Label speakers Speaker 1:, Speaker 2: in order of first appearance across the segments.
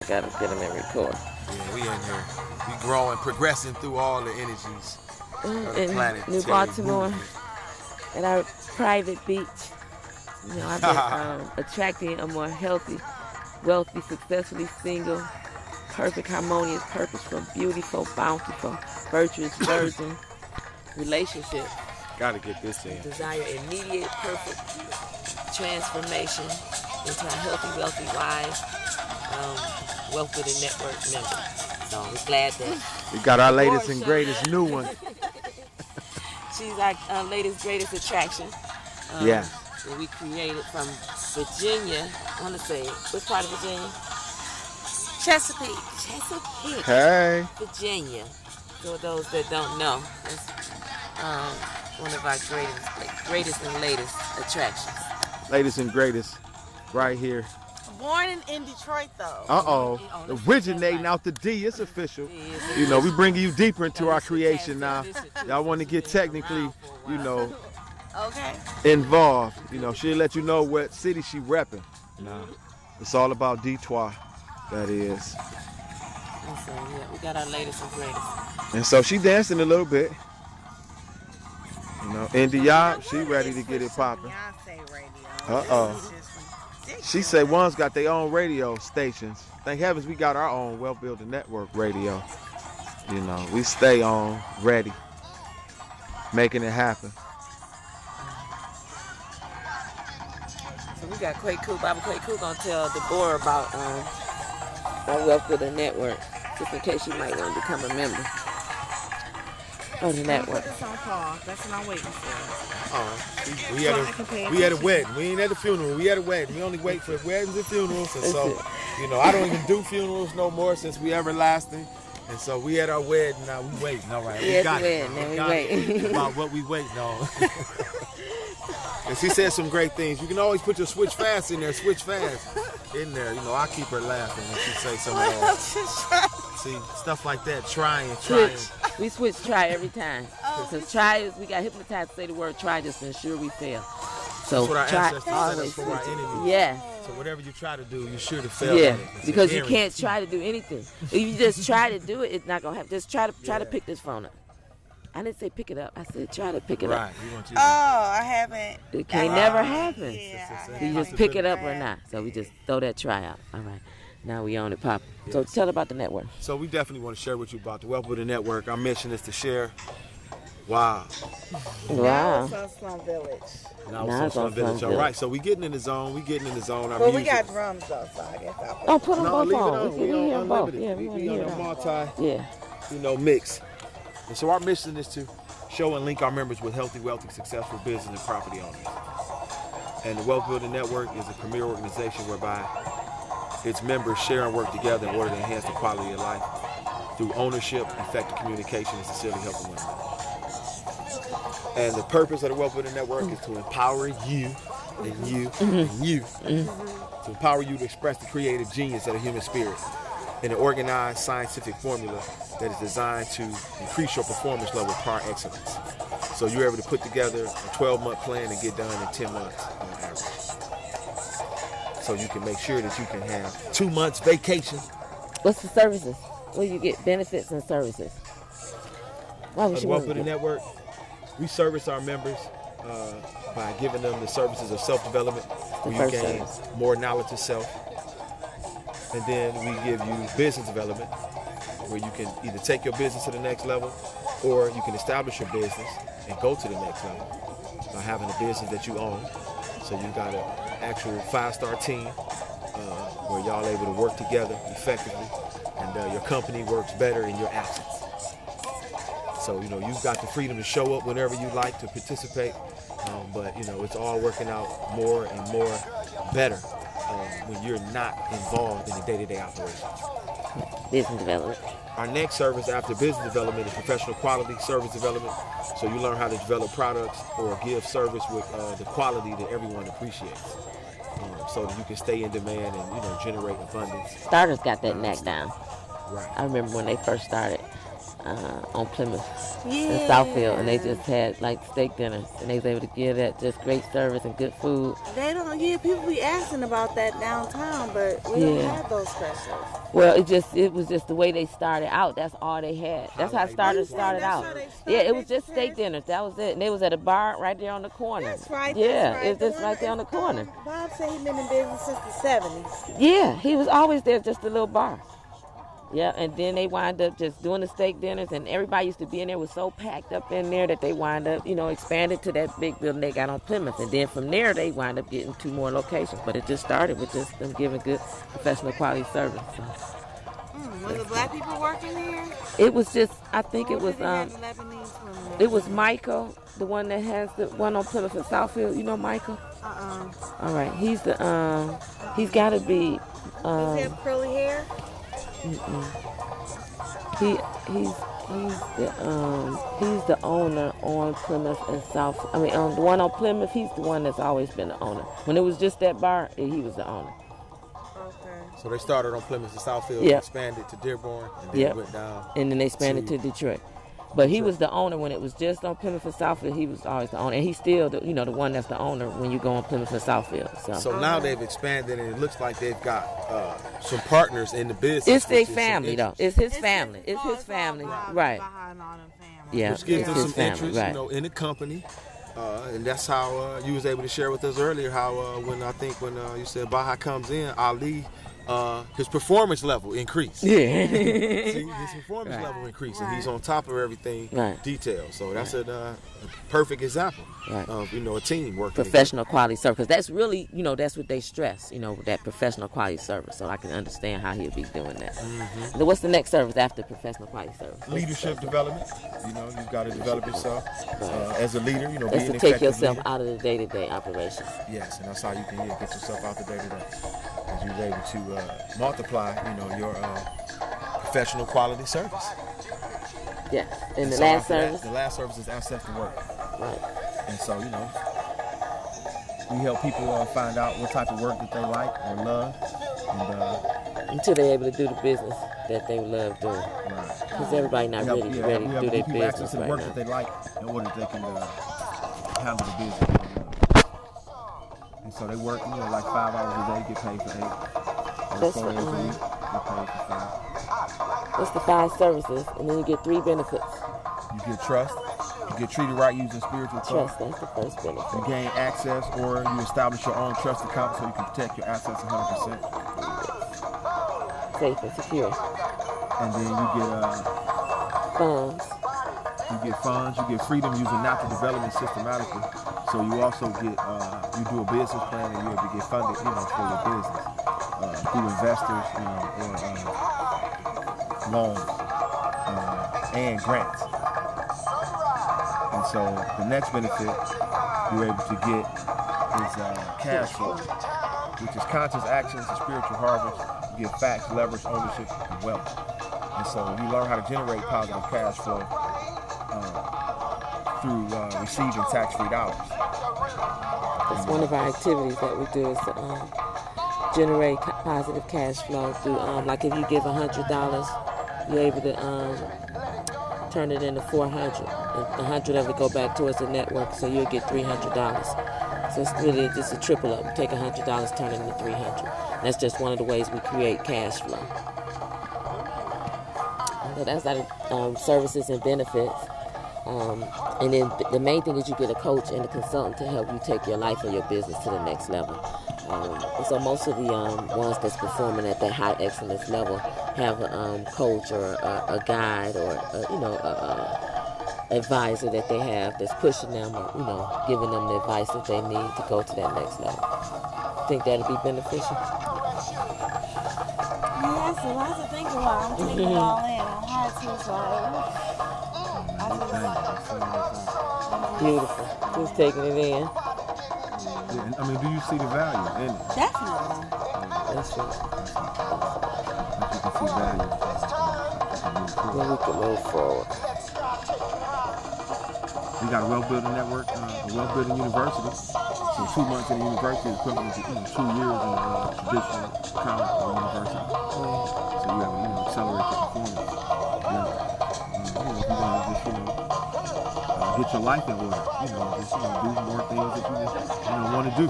Speaker 1: gotta get them and record.
Speaker 2: Yeah, we in here. We growing, progressing through all the energies of the
Speaker 1: In
Speaker 2: planet.
Speaker 1: New Baltimore, at our private beach. You know, I've been attracting a more healthy, wealthy, successfully single, perfect, harmonious, purposeful, beautiful, bountiful, virtuous, virgin relationship.
Speaker 2: Gotta get this in.
Speaker 1: Desire immediate, perfect transformation into a healthy, wealthy, wise, Wealth Building Network member. So we're glad that
Speaker 2: we got our latest and greatest new one.
Speaker 1: She's our latest, greatest attraction.
Speaker 2: Yeah.
Speaker 1: That we created from Virginia. I want to say, what part of Virginia? Chesapeake.
Speaker 2: Hey.
Speaker 1: Virginia. For those that don't know, it's one of our greatest and latest attractions.
Speaker 2: Latest and greatest, right here.
Speaker 3: Born in Detroit, though.
Speaker 2: Originating out the D, it's official. You know, we bringing you deeper into our creation now. Y'all want to get technically, you know, involved. You know, she'll let you know what city she repping. Nah, it's all about D.R.U.S.T, that is.
Speaker 1: And so, yeah, we got our latest and greatest.
Speaker 2: And so she dancing a little bit. You know, India, she ready to get it popping. She say one's got their own radio stations. Thank heavens we got our own Wealth Building Network radio. You know, we stay on, ready, making it happen.
Speaker 1: So we got Baba Quaku gonna tell Deborah about our Wealth Building Network, just in case you might want to become a member of the network.
Speaker 3: Put this on pause. That's what I'm waiting for.
Speaker 2: We had a wedding. We ain't at a funeral. We had a wedding. We only wait for weddings and funerals. And so, you know, I don't even do funerals no more since we everlasting. And so we had our wedding. Now we waiting. All right.
Speaker 1: We got it. We wait.
Speaker 2: About what we waiting on. And she said some great things. You can always put your switch fast in there. Switch fast in there. You know, I keep her laughing when she say some of those. See, stuff like that. Trying.
Speaker 1: We switch try every time. Because try is, we got hypnotized to say the word try just to ensure we fail. So
Speaker 2: that's what our
Speaker 1: try
Speaker 2: ancestors said us for our enemies.
Speaker 1: Yeah.
Speaker 2: So whatever you try to do, you sure to fail.
Speaker 1: Yeah, because you can't try to do anything. If you just try to do it, it's not gonna happen. Just try to pick this phone up. I didn't say pick it up. I said try to pick it up.
Speaker 3: Oh, I haven't.
Speaker 1: It can't never happen.
Speaker 3: Yeah,
Speaker 1: you just pick it up or not. So we just throw that try out. All right. Now we own it, Pop. Yes. So tell about the network.
Speaker 2: So we definitely want to share with you about the Wealth Building Network. Our mission is to share. Wow.
Speaker 3: Now it's on Slum Village.
Speaker 2: Now it's on Slum Village. All right. So we getting in the zone.
Speaker 3: Well, we got drums though, so I guess I'll
Speaker 1: put them both on.
Speaker 2: We
Speaker 1: hear both.
Speaker 2: Yeah, we on a multi.
Speaker 1: Yeah.
Speaker 2: Mix. And so our mission is to show and link our members with healthy, wealthy, successful business and property owners. And the Wealth Building Network is a premier organization whereby its members share and work together in order to enhance the quality of life through ownership, effective communication, and sincerely helping one another. And the purpose of the Wealth Building Network is to empower you and you and you to empower you to express the creative genius of the human spirit in an organized scientific formula that is designed to increase your performance level par excellence. So you're able to put together a 12-month plan and get done in 10 months on average. So you can make sure that you can have 2 months vacation.
Speaker 1: What's the services? Where you get benefits and services? Why would
Speaker 2: The Wealth Building Network, we service our members by giving them the services of self-development, where you gain more knowledge of self. And then we give you business development, where you can either take your business to the next level, or you can establish your business and go to the next level by having a business that you own. So you got an actual 5-star team where y'all able to work together effectively, and your company works better in your absence. So, you know, you've got the freedom to show up whenever you like to participate, but, you know, it's all working out more and more better when you're not involved in the day-to-day operations.
Speaker 1: Business development.
Speaker 2: Our next service after business development is professional quality service development. So you learn how to develop products or give service with the quality that everyone appreciates, so that you can stay in demand and, you know, generate abundance.
Speaker 1: Starters got that knack down.
Speaker 2: Right.
Speaker 1: I remember when they first started. on Plymouth in Southfield, and they
Speaker 4: Yeah.
Speaker 1: just had like steak dinners, and they was able to give that just great service and good food.
Speaker 4: They don't. Yeah, people be asking about that downtown, but we don't
Speaker 1: Yeah.
Speaker 4: have those specials.
Speaker 1: Well, it was just the way they started out. That's all they had. That's how it started out. Yeah, it was just steak dinners. That was it. And they was at a bar right there on the corner.
Speaker 4: That's right.
Speaker 1: Yeah,
Speaker 4: that's right.
Speaker 1: it's just right there on the corner.
Speaker 4: Bob said he's been in business since the 70s.
Speaker 1: Yeah, he was always there, just a little bar. Yeah, and then they wind up just doing the steak dinners, and everybody used to be in there, was so packed up in there that they wind up, expanded to that big building they got on Plymouth. And then from there, they wind up getting 2 more locations. But it just started with just them giving good professional quality service. So.
Speaker 4: Was it black people working here?
Speaker 1: It was just, I think it was,
Speaker 4: Lebanese
Speaker 1: it was Michael, the one that has the one on Plymouth and Southfield. You know Michael? All right, he's he's got to be.
Speaker 4: Does he have curly hair?
Speaker 1: He's the owner on Plymouth and South. I mean, the one on Plymouth, he's the one that's always been the owner. When it was just that bar, he was the owner.
Speaker 4: Okay.
Speaker 2: So they started on Plymouth and Southfield,
Speaker 1: Yep.
Speaker 2: expanded to Dearborn, and then went down.
Speaker 1: And then they expanded to Detroit. But he was the owner when it was just on Plymouth and Southfield. He was always the owner, and he's still the one that's the owner when you go on Plymouth and Southfield.
Speaker 2: So now they've expanded, and it looks like they've got some partners in the business.
Speaker 1: It's their family, though. It's his family. It's his family, right? Yeah,
Speaker 2: which gives
Speaker 1: it's
Speaker 2: them
Speaker 1: his
Speaker 2: some
Speaker 1: family,
Speaker 2: interest,
Speaker 1: right.
Speaker 2: in the company. And that's how you was able to share with us earlier how when you said Baja comes in, Ali, his performance level increased.
Speaker 1: Yeah.
Speaker 2: See, his performance level increased, and he's on top of everything detailed. So that's a perfect example of a team working.
Speaker 1: Professional quality service, because that's really that's what they stress. That professional quality service. So I can understand how he'll be doing that.
Speaker 2: Mm-hmm.
Speaker 1: Then what's the next service after professional quality service?
Speaker 2: Leadership development. You've got to develop yourself as a leader.
Speaker 1: That's to take yourself out of the day-to-day operations.
Speaker 2: Yes, and that's how you can get yourself out the day-to-day. As you're able to multiply, your professional quality service.
Speaker 1: Yeah, and the
Speaker 2: so
Speaker 1: last service.
Speaker 2: The last service is F.U.N.D.S to work.
Speaker 1: Right.
Speaker 2: And so we help people find out what type of work that they like or love, and
Speaker 1: until they're able to do the business that they love doing.
Speaker 2: Right.
Speaker 1: Because everybody not ready to do their business
Speaker 2: right
Speaker 1: right
Speaker 2: now. That they like in order that they can handle the business. And so they work, like 5 hours a day, get paid for 8.
Speaker 1: That's
Speaker 2: 4 days a week, get paid for 5.
Speaker 1: That's the 5 services, and then you get 3 benefits.
Speaker 2: You get trust. You get treated right using spiritual
Speaker 1: trust. That's the first benefit.
Speaker 2: You gain access, or you establish your own trust account so you can protect your assets 100%.
Speaker 1: Safe and secure.
Speaker 2: And then you get
Speaker 1: funds.
Speaker 2: You get funds. You get freedom using natural development systematically. So you also get you do a business plan, and you're able to get funded, for your business through investors, or loans and grants. And so the next benefit you're able to get is cash flow, which is conscious actions and spiritual harvest. You get facts, leverage, ownership, and wealth. And so you learn how to generate positive cash flow through receiving tax-free dollars.
Speaker 1: That's one of our activities that we do is to generate positive cash flow through, like if you give $100, you're able to turn it into $400. And $100 of it go back towards the network, so you'll get $300. So it's really just a triple up. You take $100, turn it into $300. That's just one of the ways we create cash flow. So that's our services and benefits. And then the main thing is you get a coach and a consultant to help you take your life or your business to the next level. So most of the ones that's performing at that high excellence level have a coach or a guide or advisor that they have that's pushing them or giving them the advice that they need to go to that next level. Think that'd be beneficial?
Speaker 4: Yeah, it's a lot to think about. I'm taking it all in. I'm hard to,
Speaker 1: Beautiful. Just taking it in.
Speaker 2: Yeah, do you see the value in it?
Speaker 4: Definitely.
Speaker 1: That's right.
Speaker 2: You can see value.
Speaker 1: Then we can move forward.
Speaker 2: We got a wealth-building network, a wealth-building university. So 2 months in the university is equivalent to 2 years in a traditional college or university. So you have to accelerate the performance. get your life in order. You know, just do more things that you just want to do.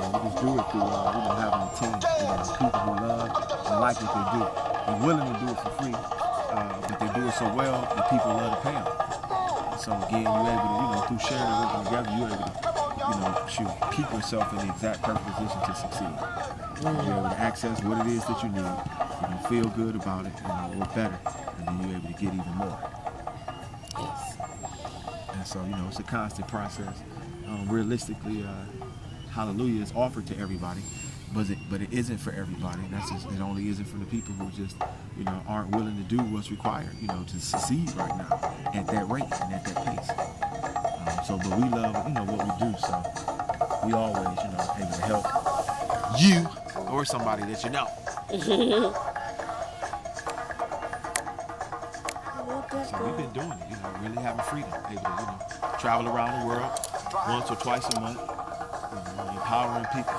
Speaker 2: You just do it through having a team. People who love and like what they do. They're willing to do it for free, but they do it so well that people love to pay them. So again, you're able to, through sharing and working together, you're able to, keep yourself in the exact perfect position to succeed. You're able to access what it is that you need. You can feel good about it, or better, and then you're able to get even more.
Speaker 1: Yes.
Speaker 2: And so, it's a constant process. Realistically, hallelujah is offered to everybody, but it isn't for everybody. It only isn't for the people who just, aren't willing to do what's required, to succeed right now at that rate and at that pace. But we love, what we do, so we always, able to help you or somebody that you know. So we've been doing it, really having freedom, able to, travel around the world once or twice a month, empowering people,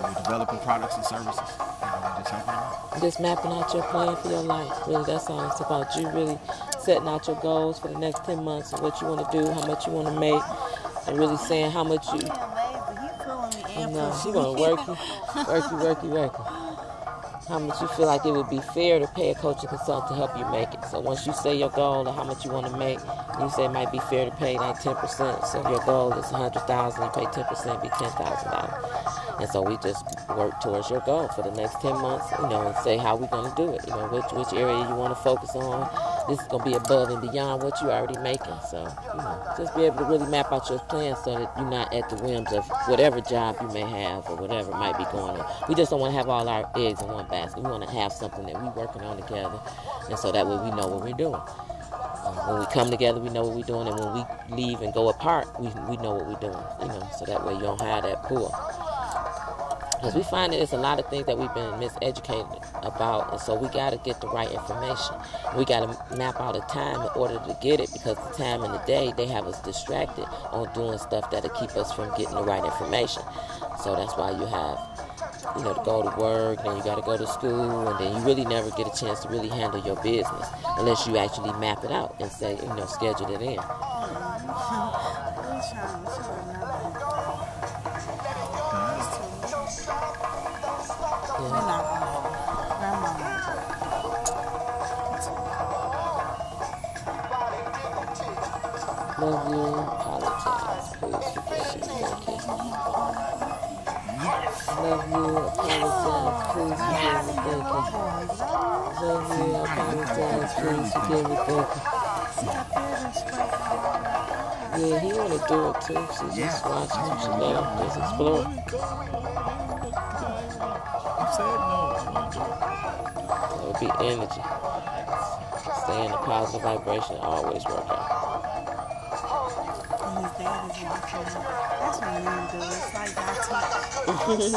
Speaker 2: we're developing products and services, just helping them out.
Speaker 1: Just mapping out your plan for your life. Really, that's all it's about. You really setting out your goals for the next 10 months and what you want to do, how much you want to make, and really saying how much you... No, she want to work you. How much you feel like it would be fair to pay a coaching consultant to help you make it. So once you say your goal of how much you want to make, you say it might be fair to pay like 10%. So your goal is $100,000, you pay 10%, be $10,000. And so we just work towards your goal for the next 10 months, and say how we're going to do it. Which area you want to focus on. This is going to be above and beyond what you're already making. So, just be able to really map out your plan so that you're not at the whims of whatever job you may have or whatever might be going on. We just don't want to have all our eggs in one basket. We want to have something that we're working on together. And so that way we know what we're doing. When we come together, we know what we're doing. And when we leave and go apart, we know what we're doing. So that way you don't have that pull. Because we find that there's a lot of things that we've been miseducated about, and so we got to get the right information. We got to map out a time in order to get it, because the time in the day, they have us distracted on doing stuff that'll keep us from getting the right information. So that's why you have, to go to work, then you got to go to school, and then you really never get a chance to really handle your business unless you actually map it out and say, schedule it in. Love you, apologize, please forgive me, thank you. Love you, apologize, please forgive me, thank you. Love you, apologize, please forgive me, thank you. Yeah, he want to do it too. She's just watching. She let him just explore. It would be energy. Stay in a positive vibration, always work out.
Speaker 4: And his dad is watching. That's what men do. It's like y'all teach.